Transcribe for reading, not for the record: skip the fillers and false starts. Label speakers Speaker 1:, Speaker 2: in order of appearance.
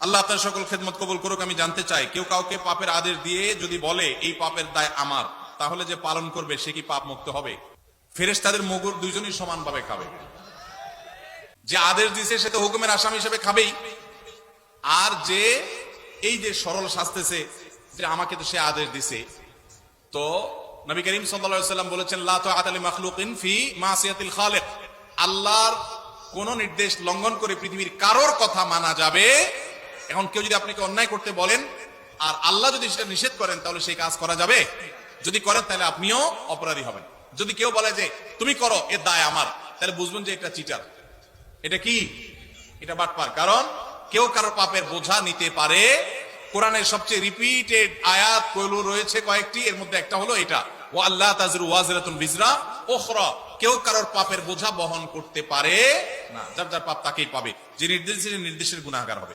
Speaker 1: আল্লাহ আপনার সকল খেদমত কবুল করুক। আমি জানতে চাই, কেউ কাউকে পাপের আদেশ দিয়ে যদি বলে এই পাপের দায় আমার, তাহলে যে পালন করবে সে কি পাপ মুক্ত হবে? ফেরেশতাদের মুগুর দুইজনই সমানভাবে খাবে। যে আদেশ দিছে সে তো হুকুমের আসামি হিসেবে খাবেই, আর যে এই যে সরল শাস্তেছে যে আমাকে তো সে আদেশ দিছে, তো নবী করিম সাল্লাল্লাহু আলাইহি ওয়াসাল্লাম বলেছেন লা তাআতা লিমাখলুকিন ফি মাসিয়াতিল খালিক, আল্লাহর কোন নির্দেশ লঙ্ঘন করে পৃথিবীর কারোর কথা মানা যাবে। এখন কেউ যদি আপনাকে অন্যায় করতে বলেন আর আল্লাহ যদি সেটা নিষেধ করেন, তাহলে সেই কাজ করা যাবে? যদি করেন তাহলে আপনিও অপরাধী হবেন। যদি কেউ বলে যে তুমি করো, এর দায় আমার, তাহলে বুঝবেন যে এটা চিটার, এটা কি, এটা বাটপার। কারণ কেউ কারোর পাপের বোঝা নিতে পারে। কোরআনের সবচেয়ে রিপিটেড আয়াত কইলু রয়েছে কয়েকটি, এর মধ্যে একটা হলো এটা, ও আল্লাহ তাজরু ওয়াজিরাতুন বিজরা উখরা, কেউ কারোর পাপের বোঝা বহন করতে পারে না। যার যার পাপ তাকেই পাবে, যে নির্দেশের গুনাহগার হবে।